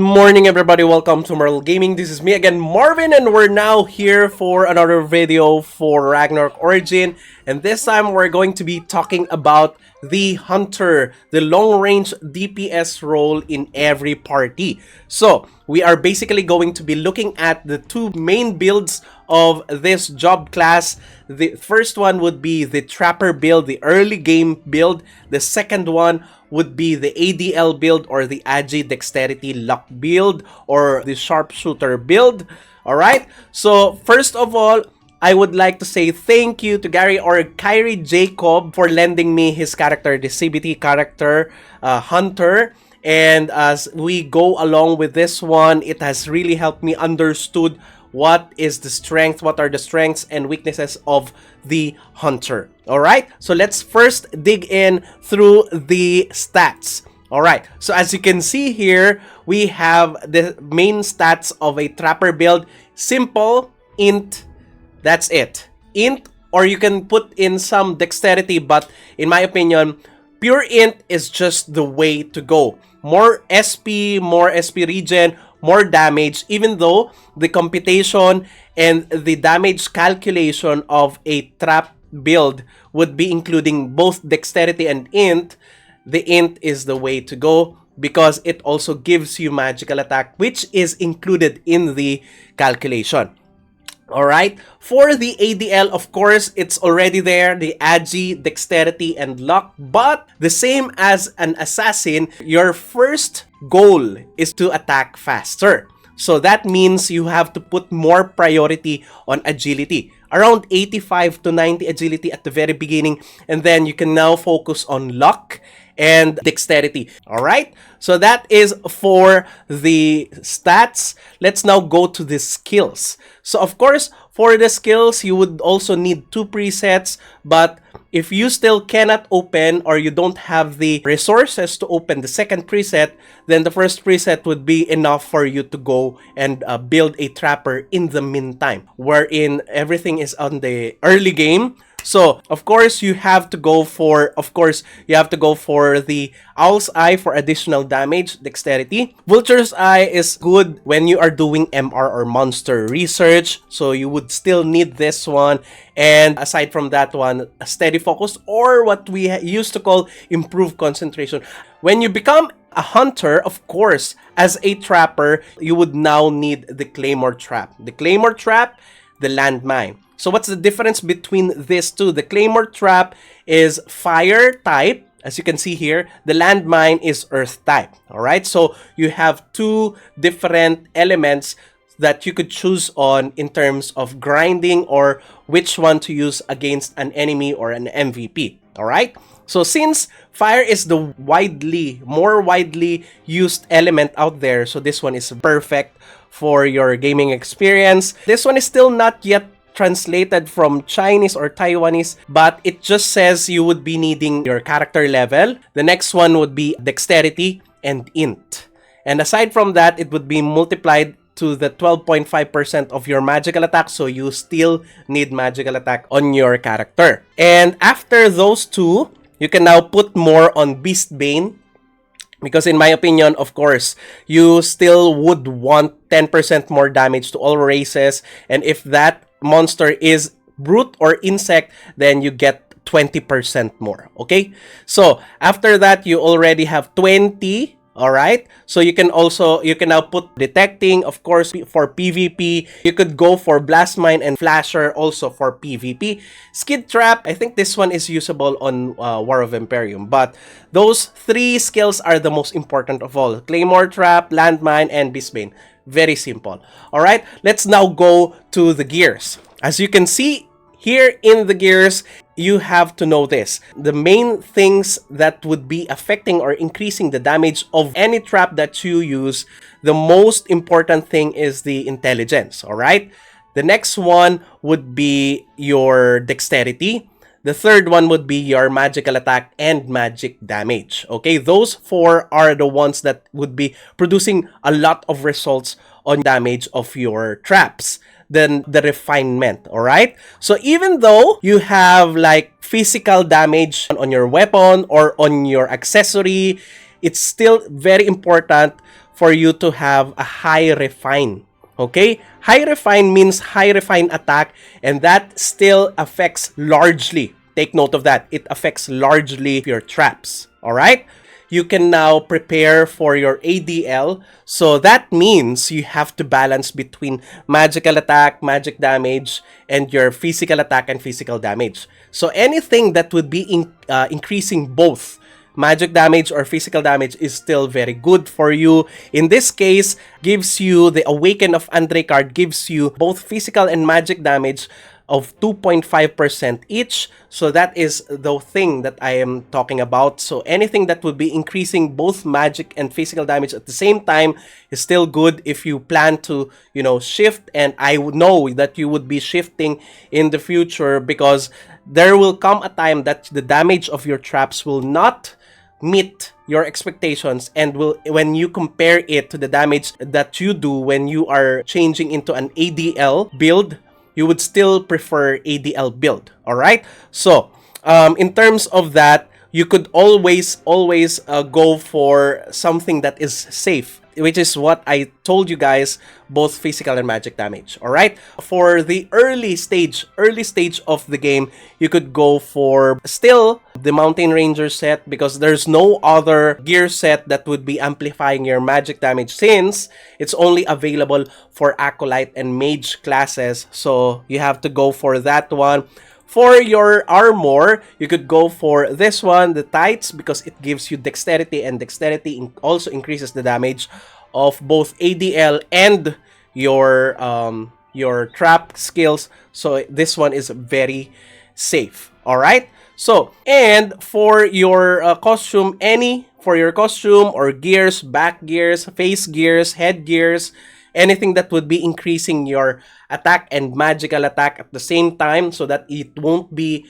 morning, everybody. Welcome to Immortal Gaming. This is me again, Marvin, and we're now here for another video for Ragnarok Origin. And this time, we're going to be talking about the Hunter, the long-range DPS role in every party. So, we are basically going to be looking at the two main builds of this job class. The first one would be the Trapper build, the early game build. The second one would be the ADL build, or the Agi Dexterity Luck build, or the Sharpshooter build. Alright, so first of all, I would like to say thank you to Gary or Kyrie Jacob for lending me his character, the CBT character, Hunter. And as we go along with this one, it has really helped me understood what is the strength, what are the strengths and weaknesses of the Hunter. Alright, so let's first dig in through the stats. Alright, so as you can see here, we have the main stats of a Trapper build. Simple, int, that's it. Int, or you can put in some dexterity, but in my opinion, pure int is just the way to go. More SP regen, more damage, even though the computation and the damage calculation of a trap build would be including both dexterity and int. The int is the way to go because it also gives you magical attack, which is included in the calculation. Alright, for the ADL, of course, it's already there, the Agi, Dexterity, and Luck. But the same as an assassin, your first goal is to attack faster. So that means you have to put more priority on agility. Around 85 to 90 agility at the very beginning. And then you can now focus on luck and dexterity. Alright, so that is for the stats. Let's now go to the skills. So of course, for the skills, you would also need two presets. But if you still cannot open, or you don't have the resources to open the second preset, then the first preset would be enough for you to go and build a Trapper in the meantime, wherein everything is on the early game. So, of course, you have to go for, the Owl's Eye for additional damage, dexterity. Vulture's Eye is good when you are doing MR or monster research. So, you would still need this one. And aside from that one, a steady focus, or what we used to call improved concentration. When you become a Hunter, of course, as a Trapper, you would now need the Claymore Trap. The Claymore Trap, the Landmine. So what's the difference between these two? The Claymore Trap is fire type, as you can see here. The Landmine is earth type. Alright, so you have two different elements that you could choose on in terms of grinding, or which one to use against an enemy or an MVP. Alright, so since fire is the more widely used element out there, so this one is perfect for your gaming experience. This one is still not yet translated from Chinese or Taiwanese, but it just says you would be needing your character level. The next one would be dexterity and int. And aside from that, it would be multiplied to the 12.5% of your magical attack, so you still need magical attack on your character. And after those two, you can now put more on Beastbane, because in my opinion, of course, you still would want 10% more damage to all races. And if that monster is brute or insect, then you get 20% more. Okay, so after that, you already have 20. All right, so you can now put detecting, of course, for PvP. You could go for blast mine and flasher also for PvP. Skid trap, I think this one is usable on War of Imperium, but those three skills are the most important of all: Claymore Trap, Landmine, and Beastbane. Very simple. All right, let's now go to the gears. As you can see here in the gears, you have to know this. The main things that would be affecting or increasing the damage of any trap that you use, the most important thing is the intelligence. All right, the next one would be your dexterity. The third one would be your magical attack and magic damage. Okay, those four are the ones that would be producing a lot of results on damage of your traps. Then the refinement. All right, so even though you have like physical damage on your weapon or on your accessory, it's still very important for you to have a high refine. Okay? High refine means high refine attack, and that still affects largely. Take note of that. It affects largely your traps. Alright? You can now prepare for your ADL. So that means you have to balance between magical attack, magic damage, and your physical attack and physical damage. So anything that would be increasing both magic damage or physical damage is still very good for you. In this case, gives you the Awaken of Andre card, gives you both physical and magic damage of 2.5% each. So that is the thing that I am talking about. So anything that would be increasing both magic and physical damage at the same time is still good if you plan to, shift. And I know that you would be shifting in the future, because there will come a time that the damage of your traps will not meet your expectations, and when you compare it to the damage that you do when you are changing into an ADL build, you would still prefer ADL build. All right. So in terms of that, you could always go for something that is safe, which is what I told you guys, both physical and magic damage. All right. For the early stage of the game, you could go for still the Mountain Ranger set, because there's no other gear set that would be amplifying your magic damage, since it's only available for Acolyte and Mage classes. So you have to go for that one. For your armor, you could go for this one, the Tights, because it gives you dexterity, and dexterity also increases the damage of both ADL and your trap skills. So this one is very safe. All right. So, and for your costume, or gears, back gears, face gears, head gears, anything that would be increasing your attack and magical attack at the same time, so that it won't be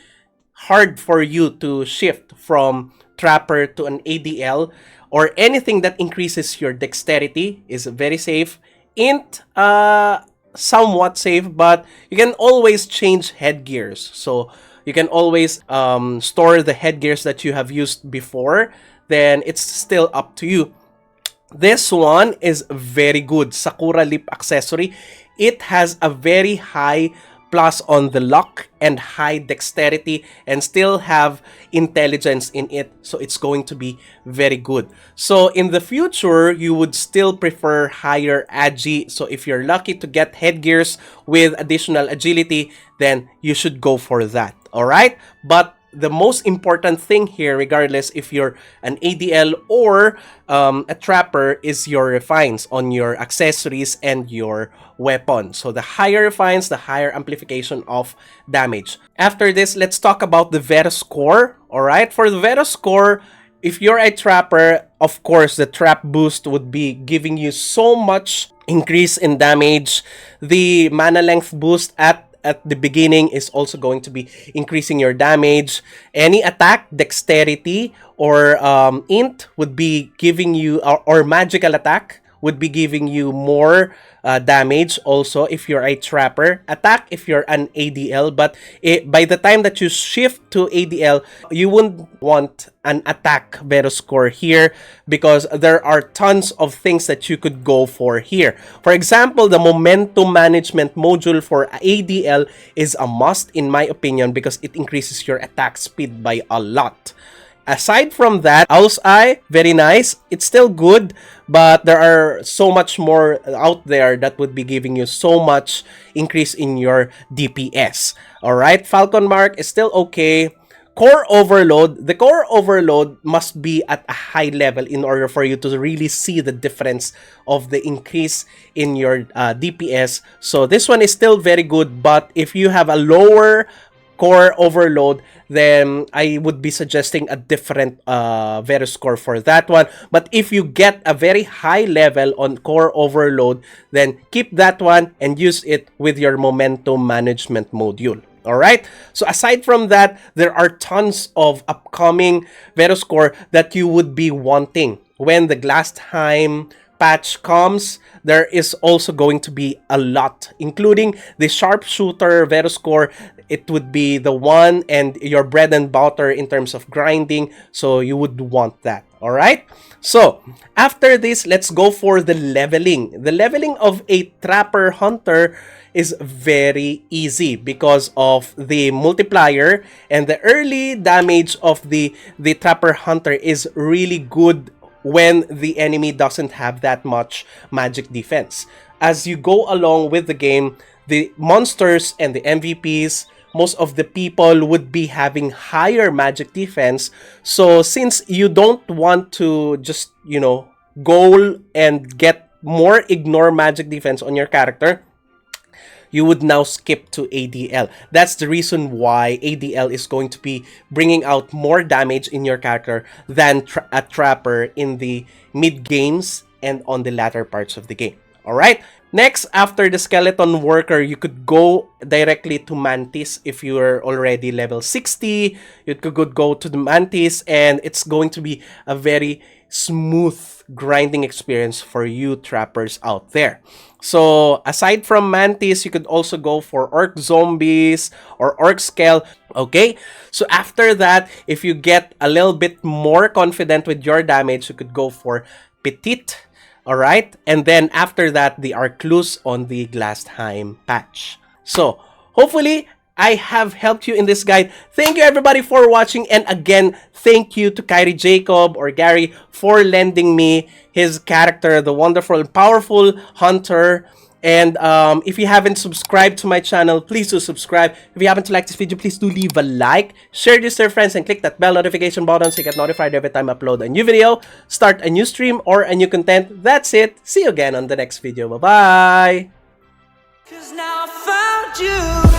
hard for you to shift from Trapper to an ADL, or anything that increases your dexterity is very safe. Int, somewhat safe, but you can always change headgears. So you can always store the headgears that you have used before. Then it's still up to you. This one is very good. Sakura Lip accessory. It has a very high plus on the luck and high dexterity, and still have intelligence in it, so it's going to be very good. So in the future, you would still prefer higher agi. So if you're lucky to get headgears with additional agility, then you should go for that. All right. But the most important thing here, regardless if you're an ADL or a trapper, is your refines on your accessories and your weapon. So the higher refines, the higher amplification of damage. After this, let's talk about the Verus Core. All right, for the Verus Core, if you're a trapper, of course, the trap boost would be giving you so much increase in damage. The mana length boost at the beginning is also going to be increasing your damage. Any attack, dexterity, or int would be giving you, or magical attack would be giving you more damage also if you're a trapper. Attack if you're an ADL, but by the time that you shift to ADL, you wouldn't want an attack Verus Core here, because there are tons of things that you could go for here. For example, the momentum management module for ADL is a must in my opinion, because it increases your attack speed by a lot. Aside from that, Owl's Eye, very nice. It's still good, but there are so much more out there that would be giving you so much increase in your DPS. Alright, Falcon Mark is still okay. Core Overload. The Core Overload must be at a high level in order for you to really see the difference of the increase in your DPS. So this one is still very good, but if you have a lower Core Overload, then I would be suggesting a different Verus Core for that one. But if you get a very high level on Core Overload, then keep that one and use it with your momentum management module. Alright, so aside from that, there are tons of upcoming Verus Core that you would be wanting. When the Glass Time patch comes, there is also going to be a lot, including the Sharpshooter Verus Core. It would be the one and your bread and butter in terms of grinding, so you would want that. Alright? So, after this, let's go for the leveling. The leveling of a Trapper Hunter is very easy because of the multiplier, and the early damage of the Trapper Hunter is really good when the enemy doesn't have that much magic defense. As you go along with the game, the monsters and the MVPs, most of the people would be having higher magic defense. So since you don't want to just, goal and get more ignore magic defense on your character, you would now skip to ADL. That's the reason why ADL is going to be bringing out more damage in your character than a Trapper in the mid games and on the latter parts of the game. Alright? Next, after the Skeleton Worker, you could go directly to Mantis if you're already level 60. You could go to the Mantis, and it's going to be a very smooth grinding experience for you trappers out there. So, aside from Mantis, you could also go for Orc Zombies or Orc Scale. Okay? So, after that, if you get a little bit more confident with your damage, you could go for Petite. Alright, and then after that, the Arclus on the Glastheim patch. So, hopefully, I have helped you in this guide. Thank you everybody for watching, and again, thank you to Kyrie Jacob or Gary for lending me his character, the wonderful and powerful Hunter. And if you haven't subscribed to my channel, please do subscribe. If you happen to like this video, please do leave a like, share this to your friends, and click that bell notification button so you get notified every time I upload a new video, start a new stream, or a new content. That's it. See you again on the next video. Bye-bye! 'Cause now I found you.